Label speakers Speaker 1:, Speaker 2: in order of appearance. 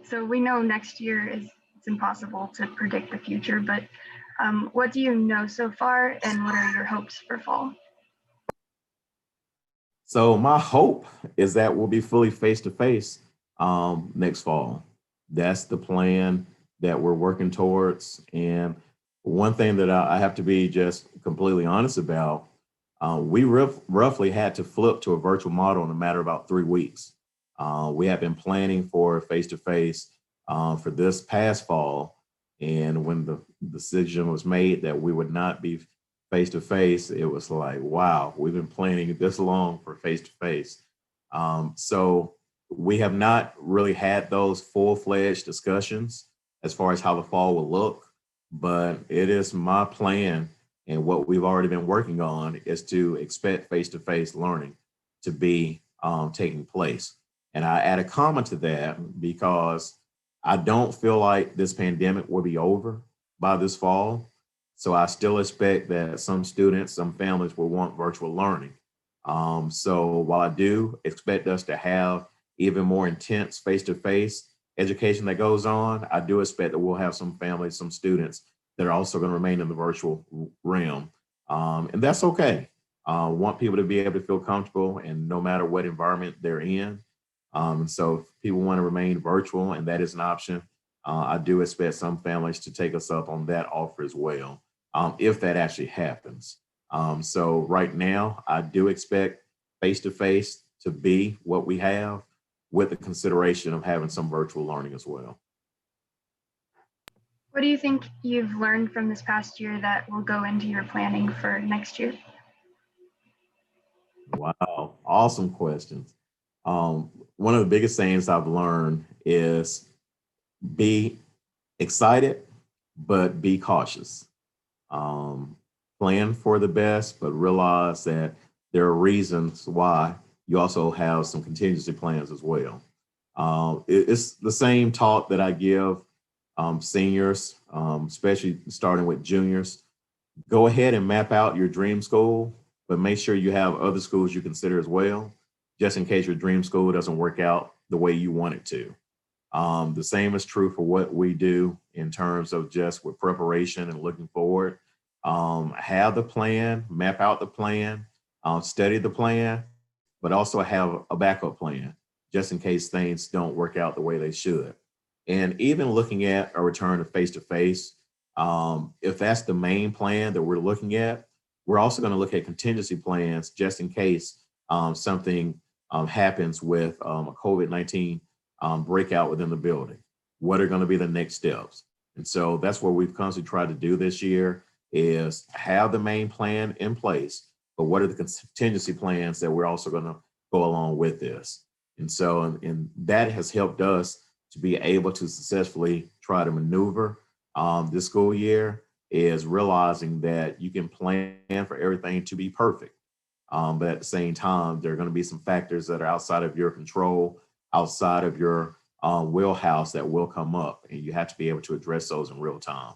Speaker 1: So we know next year it's impossible to predict the future, but what do you know so far, and what are your hopes for fall?
Speaker 2: So my hope is that we'll be fully face-to-face next fall. That's the plan that we're working towards. And one thing that I have to be just completely honest about, we roughly had to flip to a virtual model in a matter of about 3 weeks. We have been planning for face-to-face for this past fall. And when the decision was made that we would not be face-to-face, it was like, wow, we've been planning this long for face-to-face. So we have not really had those full-fledged discussions as far as how the fall will look, but it is my plan, and what we've already been working on is to expect face-to-face learning to be taking place. And I add a comment to that because I don't feel like this pandemic will be over by this fall. So I still expect that some students, some families will want virtual learning. So while I do expect us to have even more intense face-to-face education that goes on, I do expect that we'll have some families, some students that are also going to remain in the virtual realm. And that's okay. Want people to be able to feel comfortable and no matter what environment they're in. So if people want to remain virtual and that is an option, I do expect some families to take us up on that offer as well, if that actually happens. So right now, I do expect face-to-face to be what we have, with the consideration of having some virtual learning as well.
Speaker 1: What do you think you've learned from this past year that will go into your planning for next year?
Speaker 2: Wow, awesome questions. One of the biggest things I've learned is be excited, but be cautious. Um, Plan for the best, but realize that there are reasons why you also have some contingency plans as well. It's the same talk that I give seniors, especially starting with juniors. Go ahead and map out your dream school, but make sure you have other schools you consider as well, just in case your dream school doesn't work out the way you want it to. The same is true for what we do in terms of just with preparation and looking forward. Have the plan, map out the plan, study the plan, but also have a backup plan just in case things don't work out the way they should. And even looking at a return to face-to-face, if that's the main plan that we're looking at, we're also going to look at contingency plans just in case something happens with a COVID-19 breakout within the building. What are going to be the next steps? And so that's what we've constantly tried to do this year, is have the main plan in place, but what are the contingency plans that we're also going to go along with this? And so, and that has helped us to be able to successfully try to maneuver this school year, is realizing that you can plan for everything to be perfect. But at the same time, there are going to be some factors that are outside of your control, outside of your wheelhouse, that will come up, and you have to be able to address those in real time.